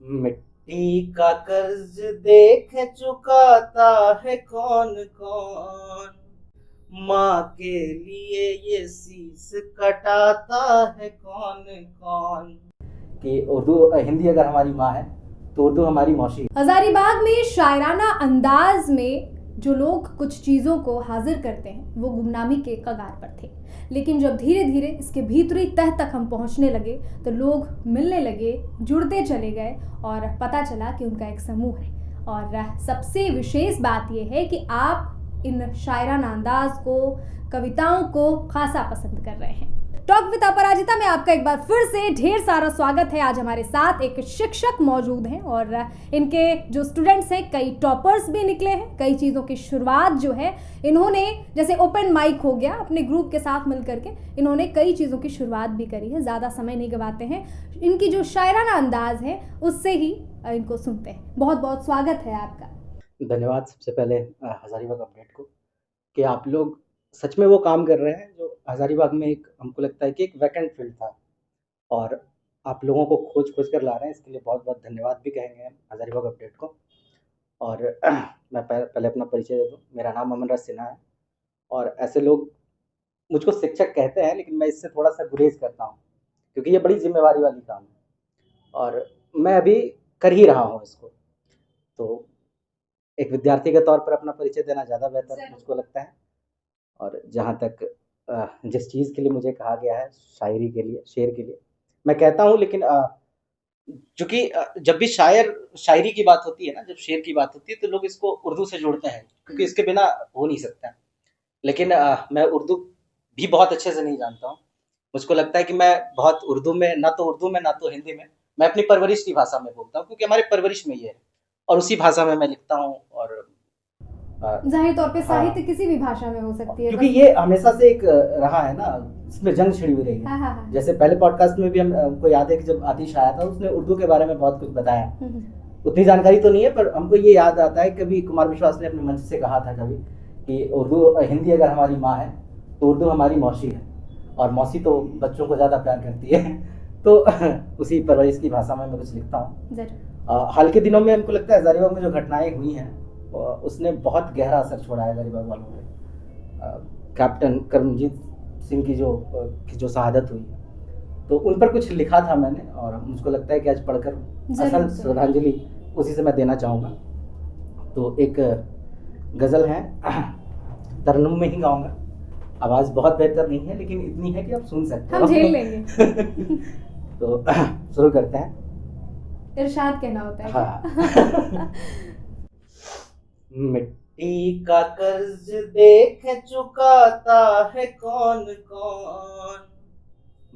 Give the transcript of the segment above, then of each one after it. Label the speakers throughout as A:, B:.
A: मिट्टी का कर्ज देख चुकाता है कौन कौन। माँ के लिए ये शीश कटाता है कौन कौन। कि उर्दू हिंदी अगर हमारी माँ है तो उर्दू हमारी मौसी है।
B: हजारीबाग में शायराना अंदाज में जो लोग कुछ चीज़ों को हाजिर करते हैं वो गुमनामी के कगार पर थे, लेकिन जब धीरे धीरे इसके भीतरी तह तक हम पहुंचने लगे तो लोग मिलने लगे, जुड़ते चले गए और पता चला कि उनका एक समूह है। और सबसे विशेष बात यह है कि आप इन शायराना अंदाज को, कविताओं को खासा पसंद कर रहे हैं। टॉक विद अपराजिता में आपका एक बार फिर से ढेर सारा स्वागत है। आज हमारे साथ एक शिक्षक मौजूद हैं और इनके जो स्टूडेंट्स हैं कई टॉपर्स भी निकले हैं। कई चीज़ों की शुरुआत जो है इन्होंने, जैसे ओपन माइक हो गया, अपने ग्रुप के साथ मिल करके इन्होंने कई चीज़ों की शुरुआत भी करी है। ज़्यादा समय नहीं गवाते हैं, इनकी जो शायराना अंदाज है उससे ही इनको सुनते हैं। बहुत बहुत स्वागत है आपका।
A: धन्यवाद सबसे पहले हजारीबाग अपडेट को कि आप लोग सच में वो काम कर रहे हैं जो हजारीबाग में एक हमको लगता है कि एक वैकेंट फील्ड था और आप लोगों को खोज खोज कर ला रहे हैं। इसके लिए बहुत बहुत धन्यवाद भी कहेंगे हम हजारीबाग अपडेट को। और मैं पहले अपना परिचय दे दूँ। मेरा नाम अमन राज सिन्हा है और ऐसे लोग मुझको शिक्षक कहते हैं, लेकिन मैं इससे थोड़ा सा गुरेज करता हूँ क्योंकि ये बड़ी जिम्मेवारी वाली काम है और मैं अभी कर ही रहा हूँ इसको। तो एक विद्यार्थी के तौर पर अपना परिचय देना ज़्यादा बेहतर मुझको लगता है। और जहाँ तक जिस चीज़ के लिए मुझे कहा गया है, शायरी के लिए, शेर के लिए, मैं कहता हूँ, लेकिन चूँकि जब भी शायरी की बात होती है ना, जब शेर की बात होती है तो लोग इसको उर्दू से जोड़ते हैं क्योंकि इसके बिना हो नहीं सकता। लेकिन मैं उर्दू भी बहुत अच्छे से नहीं जानता हूँ। मुझको लगता है कि मैं बहुत उर्दू में ना तो हिंदी में, मैं अपनी परवरिश की भाषा में बोलता हूँ क्योंकि हमारी परवरिश में ये है और उसी भाषा में मैं लिखता हूँ। और
B: जाहिर तौर पे
A: हाँ,
B: साहित्य किसी भी भाषा में हो सकती है,
A: क्योंकि ये हमेशा से एक रहा है ना, इसमें जंग छिड़ी हुई रही है।
B: हाँ हाँ हाँ।
A: जैसे पहले पॉडकास्ट में भी हमको याद है कि जब आतिश आया था उसने उर्दू के बारे में बहुत कुछ बताया। उतनी जानकारी तो नहीं है पर हमको ये याद आता है कभी कुमार विश्वास ने अपने मंच से कहा था कभी कि उर्दू हिंदी अगर हमारी माँ है तो उर्दू हमारी मौसी है और मौसी तो बच्चों को ज़्यादा प्यार करती है। तो उसी परवरिश की भाषा में मैं कुछ लिखता हूँ। हाल के दिनों में हमको लगता है हजारीबाग में जो घटनाएं हुई हैं उसने बहुत गहरा असर छोड़ा है हजारीबाग वालों पे। कैप्टन करमजीत सिंह की जो शहादत हुई, तो उन पर कुछ लिखा था मैंने और मुझको लगता है कि आज पढ़कर असल श्रद्धांजलि उसी से मैं देना चाहूँगा। तो एक गज़ल है, तरन्नुम में ही गाऊंगा। आवाज़ बहुत बेहतर नहीं है लेकिन इतनी है कि आप सुन सकते हो,
B: हम झेल लेंगे।
A: तो शुरू करते हैं।
B: इरशाद कहना होता है।
A: हाँ। मिट्टी का कर्ज देख चुकाता है कौन कौन।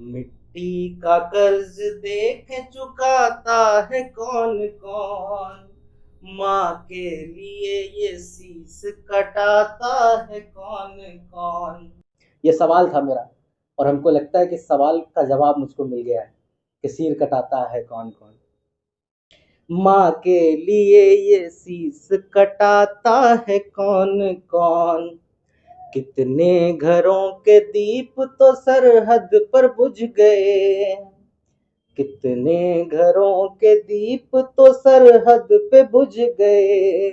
A: मिट्टी का कर्ज देख चुकाता है कौन कौन। माँ के लिए ये शीश कटाता है कौन कौन। ये सवाल था मेरा और हमको लगता है कि सवाल का जवाब मुझको मिल गया है कि सिर कटाता है कौन कौन। माँ के लिए ये शीश कटाता है कौन कौन। कितने घरों के दीप तो सरहद पर बुझ गए। कितने घरों के दीप तो सरहद पे बुझ गए।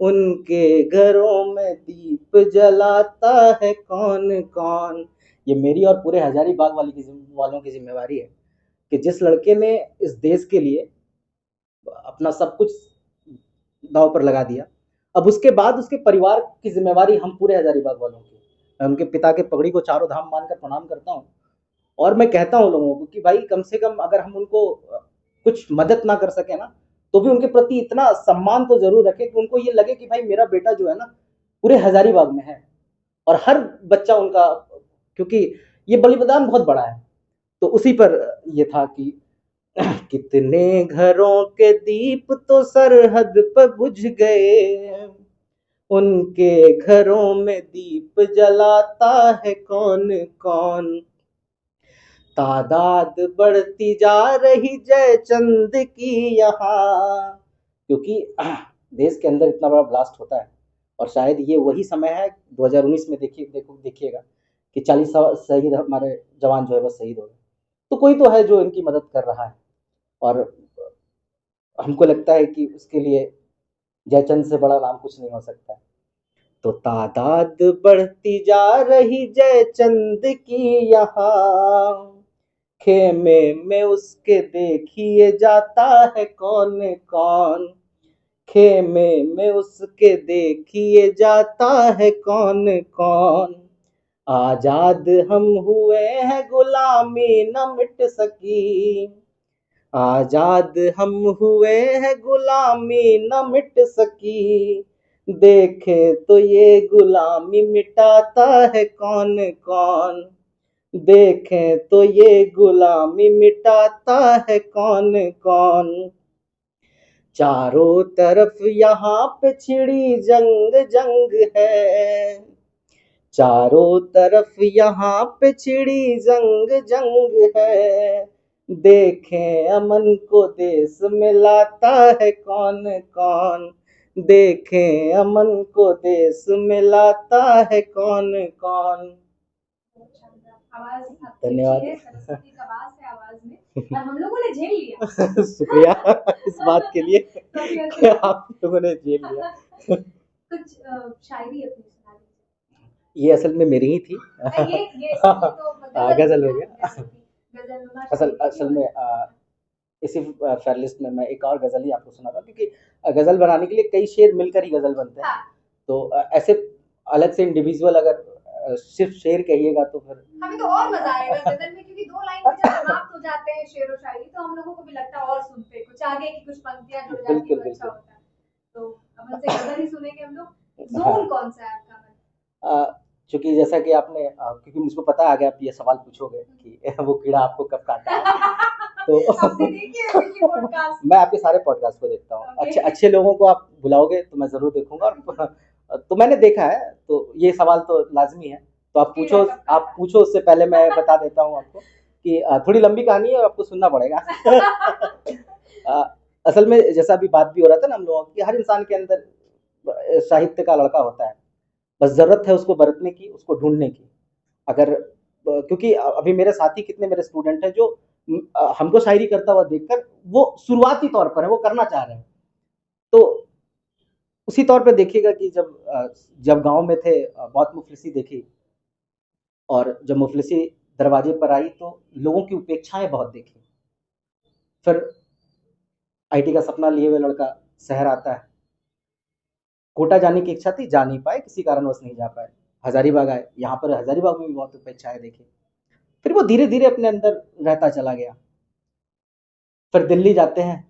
A: उनके घरों में दीप जलाता है कौन कौन। ये मेरी और पूरे हजारीबाग वालों की जिम्मेवारी है कि जिस लड़के ने इस देश के लिए अपना सब कुछ दांव पर लगा दिया, अब उसके बाद उसके परिवार की जिम्मेवारी हम पूरे हजारीबाग वालों की। मैं उनके पिता के पगड़ी को चारों धाम मानकर प्रणाम करता हूँ और मैं कहता हूँ लोगों को कि भाई कम से कम अगर हम उनको कुछ मदद ना कर सके ना तो भी उनके प्रति इतना सम्मान तो जरूर रखें कि उनको ये लगे कि भाई मेरा बेटा जो है ना पूरे हजारीबाग में है और हर बच्चा उनका, क्योंकि ये बलिदान बहुत बड़ा है। तो उसी पर ये था कि कितने घरों के दीप तो सरहद पर बुझ गए। उनके घरों में दीप जलाता है कौन कौन। तादाद बढ़ती जा रही जय चंद की यहाँ, क्योंकि देश के अंदर इतना बड़ा ब्लास्ट होता है और शायद ये वही समय है 2019 में देखिएगा कि 40 शहीद हमारे जवान जो है वो शहीद हो गए। तो कोई तो है जो इनकी मदद कर रहा है और हमको लगता है कि उसके लिए जयचंद से बड़ा नाम कुछ नहीं हो सकता है। तो तादाद बढ़ती जा रही जयचंद की यहाँ, खेमे में उसके देखिए जाता है कौन कौन, खेमे में उसके देखिए जाता है कौन कौन। आजाद हम हुए हैं गुलामी न मिट सकी, आजाद हम हुए हैं गुलामी न मिट सकी, देखे तो ये गुलामी मिटाता है कौन कौन, देखें तो ये गुलामी मिटाता है कौन कौन। चारों तरफ यहाँ पे छिड़ी जंग जंग है, चारों तरफ यहाँ पे छिड़ी जंग जंग है, देखें अमन को देश में लाता है कौन कौन, देखें अमन को देश में लाता है कौन कौन।
B: आवाज
A: धन्यवाद।
B: सरस्वती का आवाज है आवाज में, और हम लोगों ने झेल लिया।
A: शुक्रिया इस बात के लिए कि आप लोगों ने झेल लिया।
B: कुछ शायरी अपनी सुना दीजिए।
A: ये असल में मेरी ही थी।
B: ये तो
A: गजल हो गया।
B: गजल
A: असल में इसी फेयरलिस्ट में मैं एक और गजल ही आपको सुना था, क्योंकि गजल बनाने के लिए कई शेर मिलकर ही गजल बनते हैं। तो ऐसे अलग से इंडिविजुअल अगर सिर्फ शेर कहिएगा तो फिर
B: हमें तो और मजा आएगा गजल में, क्योंकि 2 लाइन में जब समाप्त हो जाते हैं शेर और शायरी तो हम लोगों को भी लगता है और सुनते कुछ आगे की कुछ पंक्तियां जुड़ जाती तो अच्छा होता है। तो अपन से गजल ही सुनेंगे हम लोग। जोन कौन सा है आपका?
A: चूंकि जैसा कि आपने क्योंकि मुझको पता आ गया आप ये सवाल पूछोगे कि वो कीड़ा आपको कब काटा है। तो मैं आपके सारे पॉडकास्ट को देखता हूँ। अच्छे लोगों को आप बुलाओगे तो मैं जरूर देखूंगा। तो मैंने देखा है, तो ये सवाल तो लाजमी है, तो आप पूछो उससे पहले मैं बता देता हूँ आपको कि थोड़ी लंबी कहानी है, आपको सुनना पड़ेगा। असल में जैसा अभी बात भी हो रहा था ना हम लोगों की, हर इंसान के अंदर साहित्य का लड़का होता है, बस जरूरत है उसको बरतने की, उसको ढूंढने की। अगर क्योंकि अभी मेरे साथी कितने मेरे स्टूडेंट हैं जो हमको शायरी करता हुआ देखकर वो शुरुआती तौर पर है, वो करना चाह रहे हैं। तो उसी तौर पे देखिएगा कि जब गांव में थे बहुत मुफलिसी देखी, और जब मुफलिसी दरवाजे पर आई तो लोगों की उपेक्षाएं बहुत देखी। फिर आईटी का सपना लिए हुए लड़का शहर आता है, कोटा जाने की इच्छा थी, जा नहीं पाए, किसी कारणवश नहीं जा पाए। हजारीबाग आए, यहाँ पर हजारीबाग में भी बहुत उपेक्षाएं देखी। फिर वो धीरे धीरे अपने अंदर रहता चला गया। फिर दिल्ली जाते हैं,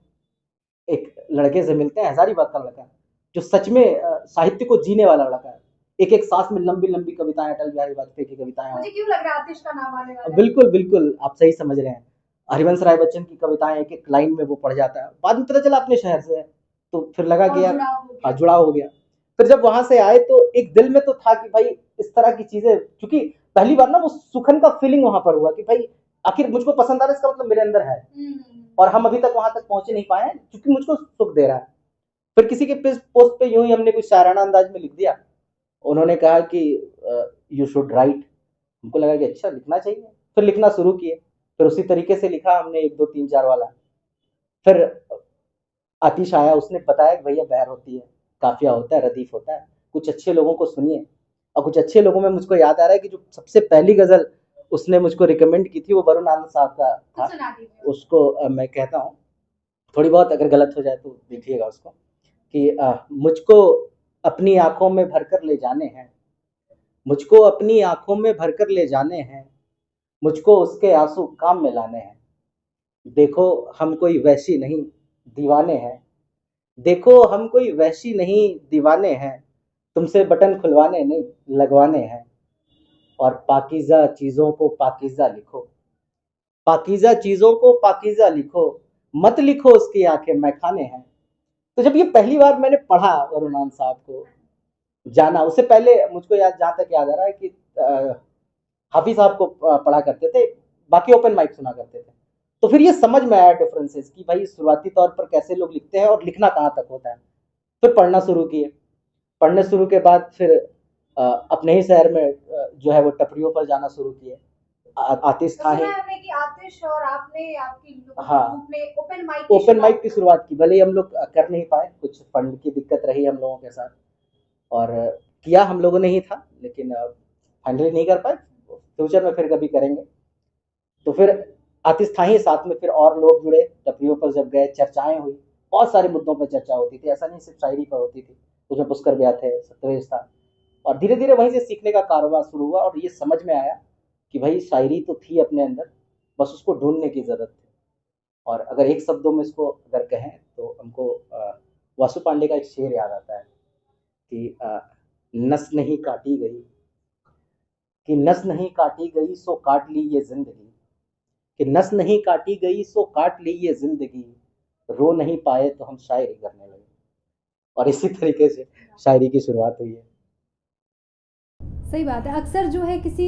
A: एक लड़के से मिलते हैं, हजारीबाग का लड़का जो सच में साहित्य को जीने वाला लड़का है। एक एक सांस में लंबी लंबी कविताएं, अटल बिहारी वाजपेयी की कविताएं।
B: मुझे क्यों लग रहा है आतिश का नाम आने वाला है?
A: बिल्कुल बिल्कुल, आप सही समझ रहे हैं। हरिवंश राय बच्चन की कविताएं एक एक लाइन में वो पढ़ जाता है। बाद में पता चला अपने शहर से है, तो फिर लगा कि यार जुड़ाव हो गया। फिर जब वहां से आए तो एक दिल में तो था कि भाई इस तरह की चीजें, क्योंकि पहली बार ना वो सुखन का फीलिंग वहां पर हुआ कि भाई आखिर मुझको पसंद आ रहा है, इसका मतलब मेरे अंदर है, और हम अभी तक वहां तक पहुंचे नहीं पाए, क्योंकि मुझको सुख दे रहा है। फिर किसी के पोस्ट पे यूं ही हमने कुछ शायराना अंदाज में लिख दिया, उन्होंने कहा कि यू शुड राइट। हमको लगा कि अच्छा लिखना चाहिए, फिर लिखना शुरू किए। फिर उसी तरीके से लिखा हमने 1 2 3 4 वाला। फिर आतिश आया, उसने बताया कि भैया बहर होती है, काफिया होता है, रदीफ होता है, कुछ अच्छे लोगों को सुनिए। और कुछ अच्छे लोगों में मुझको याद आ रहा है कि जो सबसे पहली गजल उसने मुझको रिकमेंड की थी वो वरुण आनंद साहब का था। उसको मैं कहता हूँ, थोड़ी बहुत अगर गलत हो जाए तो देखिएगा उसको, कि मुझको अपनी आंखों में भरकर ले जाने हैं, मुझको अपनी आंखों में भरकर ले जाने हैं, मुझको उसके आंसू काम में लाने हैं। देखो हम कोई वैसी नहीं दीवाने हैं, देखो हम कोई वैसी नहीं दीवाने हैं, तुमसे बटन खुलवाने नहीं लगवाने हैं। और पाकीज़ा चीज़ों को पाकीज़ा लिखो, पाकीज़ा चीज़ों को पाकीज़ा लिखो, मत लिखो उसकी आंखें मैखाने हैं। तो जब ये पहली बार मैंने पढ़ा वरुण आनंद साहब को, जाना, उससे पहले मुझको जहाँ तक याद आ रहा है कि हाफिज साहब को पढ़ा करते थे, बाकी ओपन माइक सुना करते थे। तो फिर ये समझ में आया डिफरेंसेस कि भाई शुरुआती तौर पर कैसे लोग लिखते हैं और लिखना कहाँ तक होता है। फिर पढ़ना शुरू किए, पढ़ने शुरू के बाद फिर अपने ही शहर में जो है वो टपरियों पर जाना शुरू किए। आतिश
B: तो
A: था
B: सुना
A: ही।
B: है हमने कि आतिश और आपने आपकी
A: हाँ,
B: ग्रुप ने
A: ओपन माइक की शुरुआत की, भले ही हम लोग कर नहीं पाए, कुछ फंड की दिक्कत रही हम लोगों के साथ, और किया हम लोगों ने ही था, लेकिन फाइनली नहीं कर पाए। फ्यूचर में फिर कभी करेंगे। तो फिर आतिश था ही साथ में, फिर और लोग जुड़े, टपरियों पर जब गए चर्चाएं हुई, बहुत सारे मुद्दों पर चर्चा होती थी, ऐसा नहीं सिर्फ शायरी पर होती थी। उसमें पुष्कर भैया थे, सत्यवेश था, और धीरे धीरे वहीं से सीखने का कारोबार शुरू हुआ, और ये समझ में आया कि भाई शायरी तो थी अपने अंदर, बस उसको ढूंढने की जरूरत थी। और अगर एक शब्दों में इसको अगर कहें तो हमको वासु पांडे का एक शेर याद आता है कि नस नहीं काटी गई, कि नस नहीं काटी गई सो काट ली ये जिंदगी, कि नस नहीं काटी गई सो काट ली ये जिंदगी, रो नहीं पाए तो हम शायरी करने लगे। और इसी तरीके से शायरी की शुरुआत हुई है।
B: सही बात है। अक्सर जो है किसी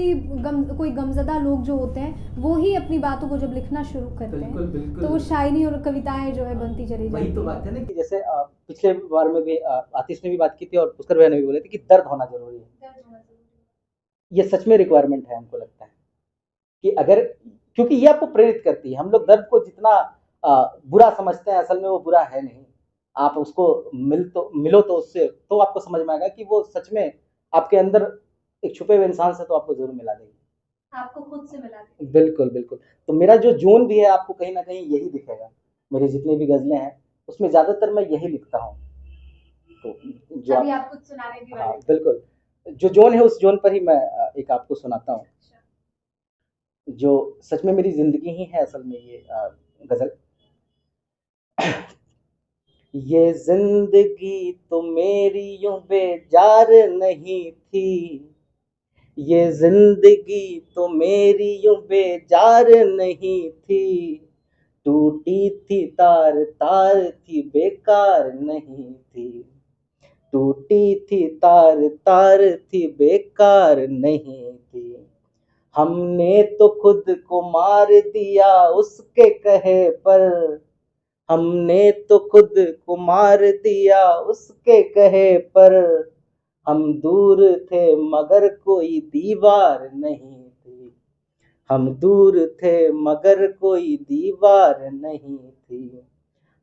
B: कोई गमज़दा लोग जो होते हैं वो ही अपनी बातों को जब लिखना शुरू करते
A: बिल्कुल
B: हैं
A: बिल्कुल,
B: तो वो शायरी और कविताएं जो है बनती चली जाती
A: वही तो
B: हैं।
A: बात है ना कि जैसे पिछले बार में भी आतिश ने भी बात की थी, और पुष्कर भैया ने भी बोले थे कि दर्द होना जरूरी है।
B: दर्द होना ज़रूरी
A: ये सच में रिक्वायरमेंट है, हमको लगता है कि अगर, क्योंकि ये आपको प्रेरित करती है। हम लोग दर्द को जितना बुरा समझते हैं, असल में वो बुरा है नहीं। आप उसको मिलो तो उससे तो आपको समझ में आएगा कि वो सच में आपके अंदर एक छुपे हुए इंसान से तो आपको जरूर मिला देगी।
B: है, आपको खुद से मिला देगी।
A: बिल्कुल बिल्कुल। तो मेरा जो जोन भी है आपको कहीं ना कहीं यही दिखेगा। मेरी जितनी भी गजलें हैं उसमें ज्यादातर मैं यही लिखता हूँ। तो जो
B: अभी आप कुछ सुनाने भी
A: हाँ
B: वाले थे।
A: बिल्कुल, जो जोन है उस जोन पर ही मैं एक आपको सुनाता हूँ,
B: अच्छा।
A: जो सच में मेरी जिंदगी ही है असल में ये गजल। ये जिंदगी तो मेरी यूं बेजार नहीं थी, ये जिंदगी तो मेरी यूं बेजार नहीं थी, टूटी थी तार तार थी बेकार नहीं थी, टूटी थी तार तार थी बेकार नहीं थी, हमने तो खुद को मार दिया उसके कहे पर, हमने तो खुद को मार दिया उसके कहे पर, हम दूर थे मगर कोई दीवार नहीं थी, हम दूर थे मगर कोई दीवार नहीं थी,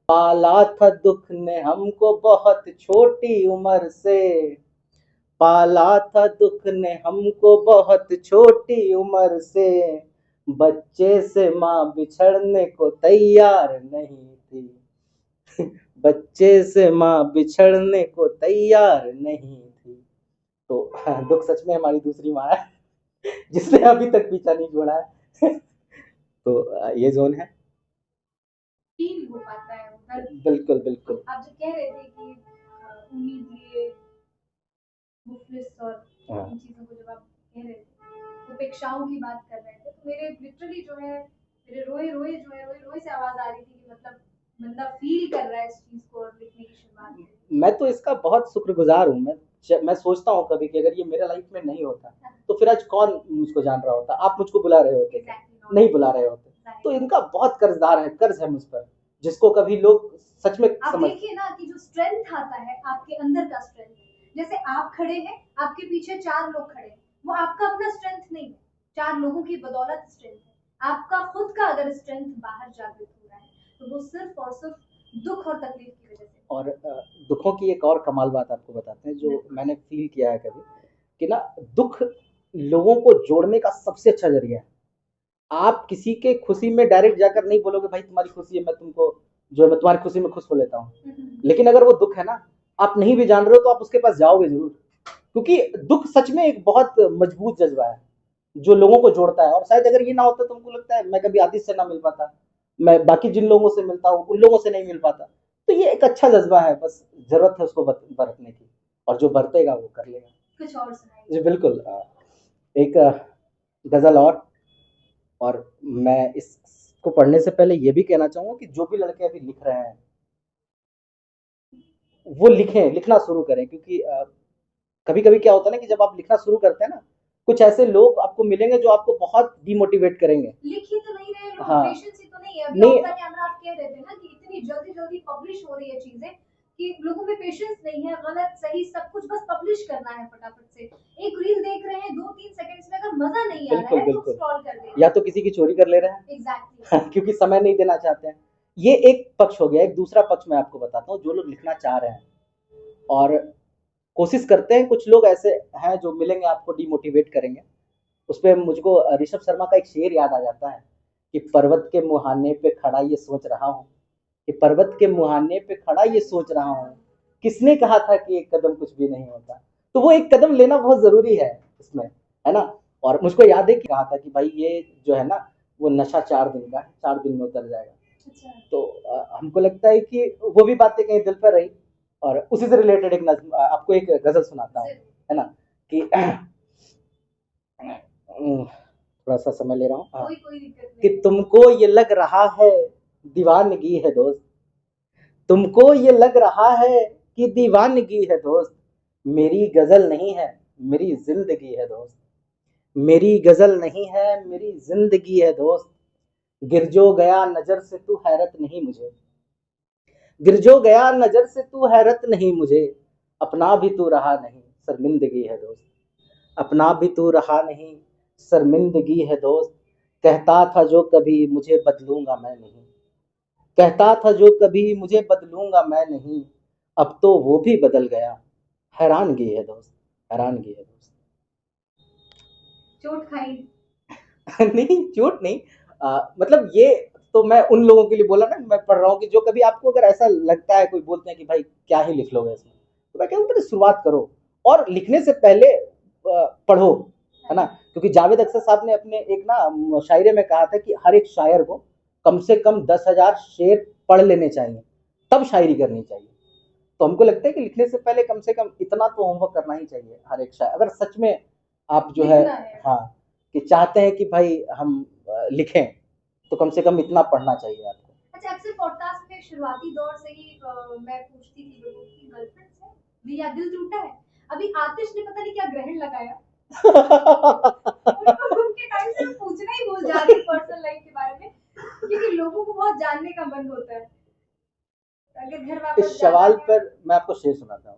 A: पाला था दुख ने हमको बहुत छोटी उम्र से, पाला था दुख ने हमको बहुत छोटी उम्र से, बच्चे से माँ बिछड़ने को तैयार नहीं थी, बच्चे से माँ बिछड़ने को तैयार नहीं थी। तो दुख सच में हमारी दूसरी माँ है, जिसने अभी तक पीछा नहीं छोड़ा है। तो ये जोन है।
B: फील हो पाता है उधर।
A: बिल्कुल बिल्कुल।
B: आप जो कह रहे थे कि उम्मीद लिए मुफलिस और
A: हाँ
B: इन चीज़ों को जब आप कह रहे थे उपेक्षाओं की बात कर रहे थे तो मेरे लिटरली जो है मेरे रोए रोए जो है रोए रोए से आवाज़ आ रही थी कि मतलब बंदा फील कर रहा है इस चीज़ को और लिखने की शुरुआत करी।
A: मैं तो इसका बहुत शुक्रगुजार हूँ। मैं सोचता हूँ कभी कि अगर ये मेरा लाइफ में नहीं होता तो फिर आज कौन मुझको जान रहा होता, आप मुझको बुला रहे होते क्या? नहीं बुला रहे होते। तो इनका बहुत कर्जदार है, कर्ज है मुझ पर, जिसको कभी लोग सच में
B: आप
A: समझ।
B: देखिए ना कि जो स्ट्रेंथ आता है आपके अंदर का स्ट्रेंथ, जैसे आप खड़े हैं आपके पीछे 4 लोग खड़े हैं, वो आपका अपना स्ट्रेंथ नहीं है, 4 लोगों की बदौलत स्ट्रेंथ है। आपका खुद का अगर स्ट्रेंथ बाहर जागृत हो रहा है तो वो सिर्फ और सिर्फ दुख और तकलीफ की वजह से।
A: और दुखों की एक और कमाल बात आपको बताते हैं जो मैंने फील किया है कभी, कि ना दुख लोगों को जोड़ने का सबसे अच्छा जरिया है। आप किसी के खुशी में डायरेक्ट जाकर नहीं बोलोगे भाई तुम्हारी खुशी है, मैं तुमको जो है मैं तुम्हारी खुशी में खुश हो लेता हूँ। लेकिन अगर वो दुख है ना, आप नहीं भी जान रहे हो तो आप उसके पास जाओगे जरूर, क्योंकि दुख सच में एक बहुत मजबूत जज्बा है जो लोगों को जोड़ता है। और शायद अगर ये ना होता तो हमको लगता है मैं कभी आतिश से ना मिल पाता, मैं बाकी जिन लोगों से मिलता हूँ उन लोगों से नहीं मिल पाता। तो ये एक अच्छा जज्बा है, बस जरूरत है उसको बरतने की, और जो बरतेगा वो कर लेगा।
B: कुछ और सुनाइए।
A: जी बिल्कुल। एक गजल और मैं इसको पढ़ने से पहले ये भी कहना चाहूंगा कि जो भी लड़के अभी लिख रहे हैं वो लिखें, लिखना शुरू करें, क्योंकि कभी कभी क्या होता है ना कि जब आप लिखना शुरू करते हैं ना, कुछ ऐसे लोग आपको मिलेंगे जो आपको बहुत डिमोटिवेट करेंगे।
B: लिख ही तो नहीं रहे लोग,
A: हाँ
B: पेशेंस ही तो नहीं है। अभी
A: नहीं,
B: ऑफ द कैमरा आप कह रहे थे ना कि इतनी जल्दी जल्दी पब्लिश हो रही है चीजें कि लोगों में पेशेंस नहीं है, गलत सही सब कुछ बस पब्लिश करना है फटाफट से। एक रील देख रहे हैं 2-3 सेकंड्स में, अगर मजा नहीं आ रहा
A: बिल्कुल
B: है तो
A: बिल्कुल,
B: स्क्रॉल कर देना।
A: या तो किसी की चोरी कर ले रहे हैं
B: एग्जैक्टली।
A: क्योंकि समय नहीं देना चाहते हैं। ये एक पक्ष हो गया। एक दूसरा पक्ष मैं आपको बताता हूँ, जो लोग लिखना चाह रहे हैं और कोशिश करते हैं, कुछ लोग ऐसे हैं जो मिलेंगे आपको डिमोटिवेट करेंगे। उस पर मुझको ऋषभ शर्मा का एक शेर याद आ जाता है कि पर्वत के मुहाने पे खड़ा ये सोच रहा हूँ, कि पर्वत के मुहाने पे खड़ा ये सोच रहा हूँ, किसने कहा था कि एक कदम कुछ भी नहीं होता। तो वो एक कदम लेना बहुत जरूरी है इसमें, है ना। और मुझको याद है कि कहा था कि भाई ये जो है ना वो नशा 4 दिन का है, 4 दिन में उतर जाएगा। तो हमको लगता है कि वो भी बातें कहीं दिल पर रही। और उसी से रिलेटेड एक नज्म आपको एक गजल सुनाता हूँ, है ना, कि थोड़ा सा समय ले रहा हूँ।
B: कोई दिक्कत
A: कि
B: नहीं।
A: तुमको ये लग रहा है दीवानगी है दोस्त, तुमको ये लग रहा है कि दीवानगी है दोस्त, मेरी गजल नहीं है मेरी जिंदगी है दोस्त, मेरी गजल नहीं है मेरी जिंदगी है दोस्त, गिर जो गया नजर से तू हैरत नहीं मुझे, गिर जो गया नजर से तू हैरत नहीं मुझे, अपना भी तू रहा नहीं शर्मिंदगी है दोस्त, अपना भी तू रहा नहीं शर्मिंदगी है दोस्त, कहता था जो कभी मुझे बदलूंगा मैं नहीं, कहता था जो कभी मुझे बदलूंगा मैं नहीं, अब तो वो भी बदल गया, हैरानगी है दोस्त, हैरानगी है दोस्त।
B: चोट खाई
A: नहीं चोट नहीं, मतलब ये तो मैं उन लोगों के लिए बोला ना, मैं पढ़ रहा हूँ कि जो कभी आपको अगर ऐसा लगता है, कोई बोलते हैं कि भाई क्या ही लिख लोगे इसमें, तो मैं कहूँ शुरुआत करो और लिखने से पहले पढ़ो, है ना। क्योंकि जावेद अख्तर साहब ने अपने एक ना शायरे में कहा था कि हर एक शायर को कम से कम 10,000 शेर पढ़ लेने चाहिए, तब शायरी करनी चाहिए। तो हमको लगता है कि लिखने से पहले कम से कम इतना तो होमवर्क करना ही चाहिए हर एक शायर, अगर सच में आप जो है हाँ कि चाहते हैं कि भाई हम लिखें, तो कम से कम इतना पढ़ना चाहिए आपको।
B: अच्छा, अक्सर पॉडकास्ट में शुरुआती दौर से ही मैं पूछती थी लोगों की गर्लफ्रेंड से भी या दिल टूटा है। अभी आतिश ने पता नहीं क्या ग्रहण लगाया उनके टाइम से पूछना ही भूल जा रही पर्सनल लाइफ के बारे में, क्योंकि लोगों को बहुत जानने का मन होता है। अगर घर वापस
A: इस सवाल पर मैं आपको शेर सुनाता हूँ।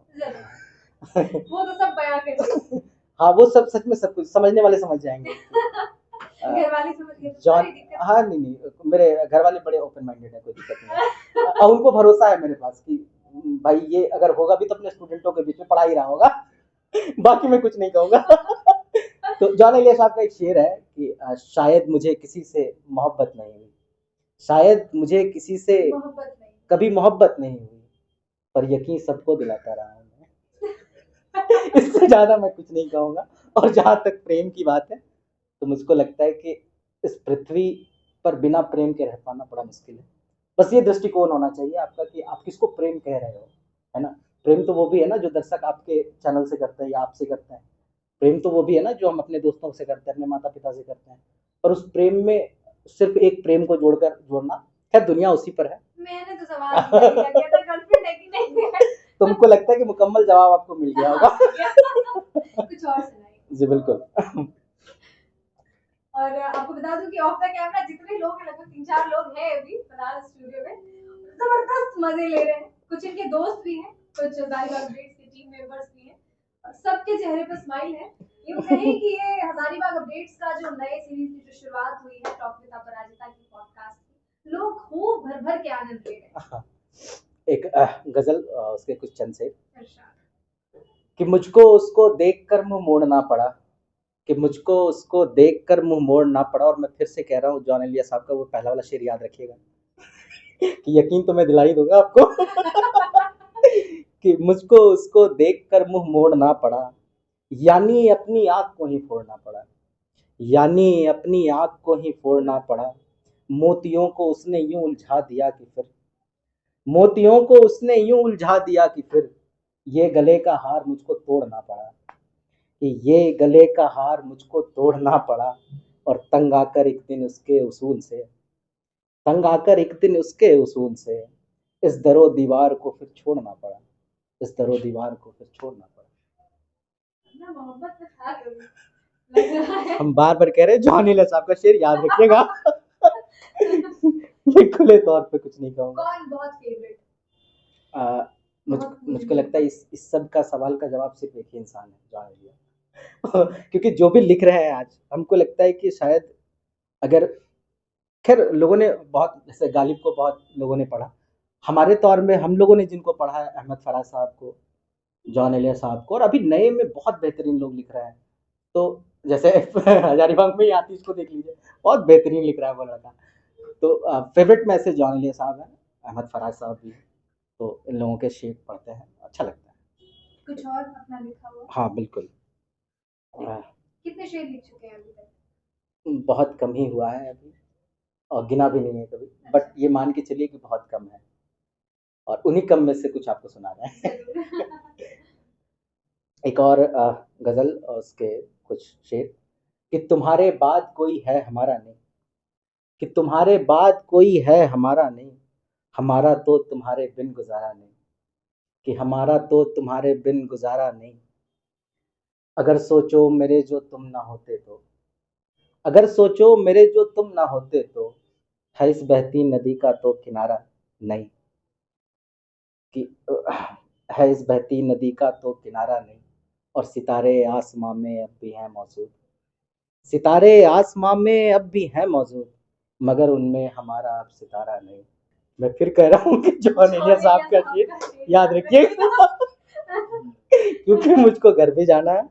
B: वो तो सब बयां कर
A: हाँ वो सब सच में सब कुछ समझने वाले समझ जाएंगे।
B: घर वाले समझ गए
A: जॉन, हाँ नहीं मेरे घर वाले बड़े ओपन माइंडेड है, कोई दिक्कत नहीं है। उनको भरोसा है मेरे पास कि भाई ये अगर होगा भी तो अपने स्टूडेंटों के बीच में पढ़ा ही रहा होगा, बाकी मैं कुछ नहीं कहूंगा। तो जॉन एलिया साहब का एक शेर है कि शायद मुझे किसी से मोहब्बत नहीं हुई, शायद मुझे किसी से कभी मोहब्बत नहीं हुई, पर यकीन सबको दिलाता रहा हूं मैं। इससे ज्यादा मैं कुछ नहीं कहूंगा। और जहां तक प्रेम की बात है, तो मुझको लगता है कि इस पृथ्वी पर बिना प्रेम के रह पाना बड़ा मुश्किल है। बस ये दृष्टिकोण होना चाहिए आपका कि आप किसको प्रेम कह रहे हो, है ना। प्रेम तो वो भी है ना जो दर्शक आपके चैनल से करते हैं या आपसे करते हैं, प्रेम तो वो भी है ना जो हम अपने दोस्तों से करते हैं, अपने माता पिता से करते हैं। पर उस प्रेम में सिर्फ एक प्रेम को जोड़ना, खैर दुनिया उसी पर है।
B: मैंने तो सवाल किया था गर्लफ्रेंड है कि नहीं है।
A: तुमको लगता है कि मुकम्मल जवाब आपको मिल गया होगा।
B: कुछ और सुनाइए।
A: जी बिल्कुल।
B: और आपको बता दूं कि ऑफ द कैमरा जितने लोग हैं, लगभग 3-4 लोग हैं अभी फिलहाल स्टूडियो में, जबरदस्त मजे ले रहे हैं। कुछ इनके दोस्त भी हैं, कुछ हजारीबाग अपडेट्स के टीम मेंबर्स भी हैं, और सबके चेहरे पर स्माइल है। ये कहें कि ये हजारीबाग अपडेट्स का जो नए सीरीज की जो शुरुआत हुई है टॉक विद अपराजिता की पॉडकास्ट की, लोग खूब भर भर के आनंद ले रहे हैं।
A: एक गजल उसके कुछ चंद से कि मुझको उसको देखकर मुंह मोड़ना पड़ा, कि मुझको उसको देखकर मुंह मोड़ना पड़ा। और मैं फिर से कह रहा हूँ जॉन एलिया साहब का वो पहला वाला शेर याद रखिएगा कि यकीन तो मैं दिला ही दूंगा आपको। कि मुझको उसको देखकर मुंह मोड़ना पड़ा, यानी अपनी आंख को ही फोड़ना पड़ा, यानी अपनी आंख को ही फोड़ना पड़ा, मोतियों को उसने यूं उलझा दिया कि फिर, मोतियों को उसने यूं उलझा दिया कि फिर, ये गले का हार मुझको तोड़ना पड़ा, कि ये गले का हार मुझको तोड़ना पड़ा। और तंग आकर एक दिन उसके उसूल से, तंग आकर एक दिन उसके उसूल से, इस दरो दीवार को फिर छोड़ना पड़ा, इस दरो दीवार को फिर छोड़ना पड़ा। हम बार बार कह रहे हैं जॉन एलिया साहब का शेर याद रखिएगा। खुले तौर पे कुछ नहीं कहूँगा।
B: कौन बहुत फेवरेट?
A: मुझको लगता है इस सब का सवाल का जवाब सिर्फ एक ही इंसान है, जॉन एलिया। क्योंकि जो भी लिख रहे हैं आज, हमको लगता है कि शायद अगर, खैर लोगों ने बहुत, जैसे गालिब को बहुत लोगों ने पढ़ा, हमारे तौर में हम लोगों ने जिनको पढ़ा है, अहमद फराज साहब को, जॉन एलिया साहब को, और अभी नए में बहुत बेहतरीन लोग लिख रहे हैं। तो जैसे हजारीबाग में ही आतिश को देख लीजिए, बहुत बेहतरीन लिख रहा है वो लड़का। तो फेवरेट में से जॉन एलिया साहब है, अहमद फराज साहब भी है। तो इन लोगों के शेर पढ़ते हैं, अच्छा लगता है।
B: कुछ और अपना लिखा हुआ?
A: हाँ बिल्कुल।
B: कितने शेर लिख चुके हैं अभी तक?
A: बहुत कम ही हुआ है अभी, और गिना भी नहीं है कभी, बट ये मान के चलिए कि बहुत कम है, और उन्हीं कम में से कुछ आपको सुना रहे हैं। एक और गजल और उसके कुछ शेर, कि तुम्हारे बाद कोई है हमारा नहीं, कि तुम्हारे बाद कोई है हमारा नहीं, हमारा तो तुम्हारे बिन गुजारा नहीं, कि हमारा तो तुम्हारे बिन गुजारा नहीं। अगर सोचो मेरे जो तुम ना होते तो, अगर सोचो मेरे जो तुम ना होते तो, है इस बहती नदी का तो किनारा नहीं, कि है इस बहती नदी का तो किनारा नहीं, और सितारे आसमां में अब भी हैं मौजूद, सितारे आसमां में अब भी हैं मौजूद, मगर उनमें हमारा अब सितारा नहीं। मैं फिर कह रहा हूँ कि जॉन एलिया साहब का शेर याद रखिएगा, क्योंकि मुझको घर भी जाना है।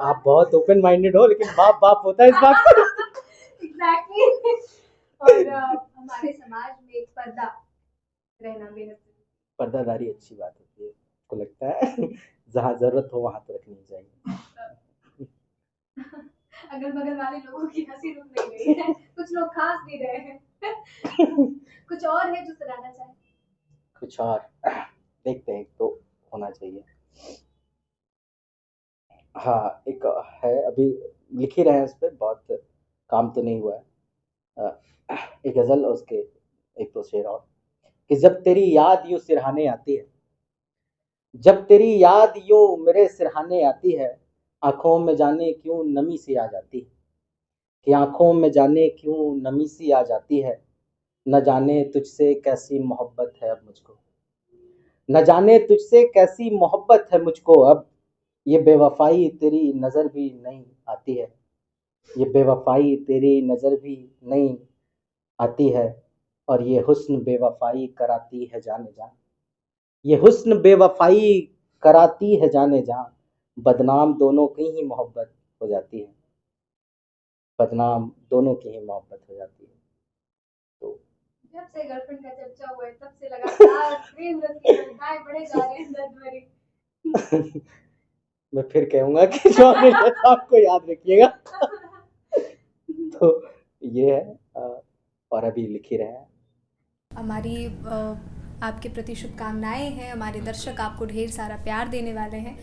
A: आप बहुत ओपन माइंडेड हो, लेकिन बाप बाप होता है इस बात को।
B: एग्जैक्टली। और हमारे समाज में एक पर्दा रहना बेहद,
A: पर्दादारी अच्छी बात होती है, को लगता है जहाँ जरूरत हो वहां तो रखनी चाहिए।
B: अगल बगल वाले लोगों की हंसी रुक नहीं रही है, कुछ लोग खास भी रहे हैं। कुछ और है जो सुनाना चाहे?
A: कुछ और देखते हैं, तो होना चाहिए। हाँ एक है, अभी लिख ही रहे हैं, उस पर बहुत काम तो नहीं हुआ है। एक गजल और उसके एक तो शेर और, कि जब तेरी याद यूं सिरहाने आती है, जब तेरी याद यूं मेरे सिरहाने आती है, आंखों में जाने क्यों नमी सी आ जाती है, कि आंखों में जाने क्यों नमी सी आ जाती है, न जाने तुझसे कैसी मोहब्बत है अब मुझको, न जाने तुझसे कैसी मोहब्बत है मुझको अब, ये बेवफाई तेरी नज़र भी नहीं आती है, ये बेवफाई तेरी नज़र भी नहीं आती है, और ये हुस्न बेवफाई कराती है जाने जा, ये हुस्न बेवफाई कराती है जाने जा, बदनाम दोनों की ही मोहब्बत हो जाती है, बदनाम दोनों की ही मोहब्बत हो जाती है। तो
B: जब से गर्लफ्रेंड का चर्चा हुआ है तब से लगातार प्रेम रस की कविताएं पढ़े जा रहे हैं, दर्द भरी।
A: मैं फिर कहूँगा कि जॉन एलिया साहब को याद रखिएगा। तो ये है, और अभी लिख ही रहे हैं।
B: हमारी आपके प्रति शुभकामनाएं हैं, हमारे दर्शक आपको ढेर सारा प्यार देने वाले हैं,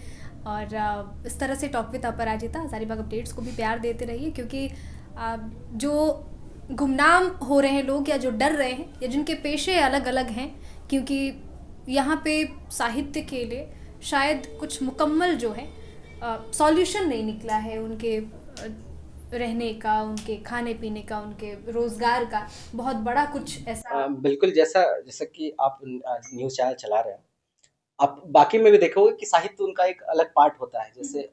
B: और इस तरह से talk with Aparajita Hazaribagh updates को भी प्यार देते रहिए, क्योंकि जो गुमनाम हो रहे हैं लोग, या जो डर रहे हैं, या जिनके पेशे अलग अलग हैं, क्योंकि यहाँ पे साहित्य के लिए शायद कुछ मुकम्मल जो है सॉल्यूशन नहीं निकला है उनके रहने का, उनके खाने पीने का, उनके रोजगार का बहुत बड़ा कुछ ऐसा।
A: बिल्कुल, जैसा कि आप न्यूज़ चैनल चला रहे हैं, आप बाकी में भी देखोगे कि साहित्य उनका एक अलग पार्ट होता है। जैसे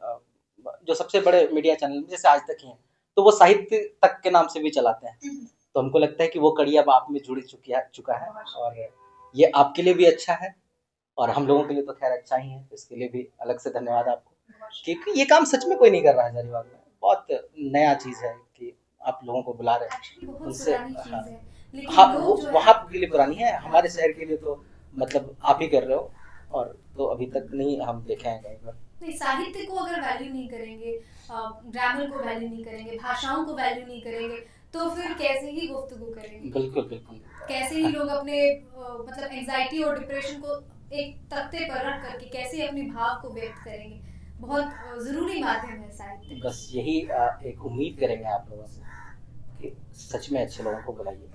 A: जो सबसे बड़े मीडिया चैनल जैसे आज तक ही हैं, तो वो साहित्य तक के नाम से भी चलाते हैं। तो हमको लगता है कि वो कड़ी अब आप में जुड़ चुका है, और ये आपके लिए भी अच्छा है, और हम लोगों के लिए तो खैर अच्छा ही है। इसके लिए भी अलग से धन्यवाद आपको, क्योंकि ये काम सच में कोई नहीं कर रहा है हजारीबाग में। बहुत नया चीज़ है कि आप लोगों को बुला रहे हैं उनसे। हाँ वो वहाँ के लिए पुरानी है, हमारे शहर के लिए तो मतलब आप ही कर रहे हो, और तो अभी तक नहीं हम देखे हैं कहीं पर।
B: नहीं, साहित्य को अगर वैल्यू नहीं करेंगे, ग्रामर को वैल्यू नहीं करेंगे, भाषाओं को वैल्यू नहीं करेंगे, तो फिर कैसे ही गुफ्तगू करेंगे?
A: बिल्कुल बिल्कुल।
B: कैसे ही लोग अपने मतलब एंजाइटी और डिप्रेशन को एक तख्ते पर रख करके कैसे अपने भाव को व्यक्त करेंगे? बहुत ज़रूरी माध्यम है साहित्य।
A: बस यही एक उम्मीद करेंगे आप लोगों से कि सच में अच्छे लोगों को बुलाइए,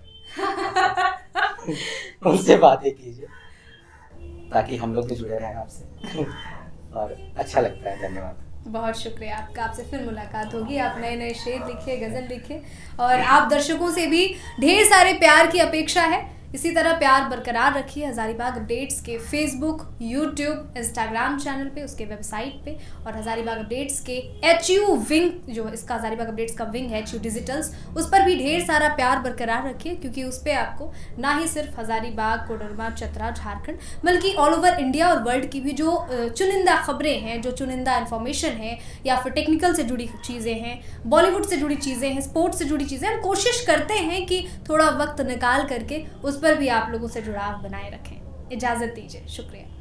A: उनसे बातें कीजिए, ताकि हम लोग भी जुड़े रहें आपसे। और अच्छा लगता है। धन्यवाद,
B: बहुत शुक्रिया आपका। आपसे फिर मुलाकात होगी। आप नए नए शेर लिखे, गज़ल लिखे, और आप दर्शकों से भी ढेर सारे प्यार की अपेक्षा है इसी तरह प्यार बरकरार रखिए हज़ारीबाग अपडेट्स के फेसबुक, यूट्यूब, इंस्टाग्राम चैनल पे, उसके वेबसाइट पे, और हज़ारीबाग अपडेट्स के HU विंग, जो इसका हज़ारीबाग अपडेट्स का विंग है HU डिजिटल्स, उस पर भी ढेर सारा प्यार बरकरार रखिए, क्योंकि उस पर आपको ना ही सिर्फ हज़ारीबाग, कोडरमा, चतरा, झारखंड, बल्कि ऑल ओवर इंडिया और वर्ल्ड की भी जो चुनिंदा खबरें हैं, जो चुनिंदा इन्फॉर्मेशन है, या फिर टेक्निकल से जुड़ी चीज़ें हैं, बॉलीवुड से जुड़ी चीज़ें हैं, स्पोर्ट्स से जुड़ी चीज़ें, हम कोशिश करते हैं कि थोड़ा वक्त निकाल करके उस पर भी आप लोगों से जुड़ाव बनाए रखें। इजाज़त दीजिए, शुक्रिया।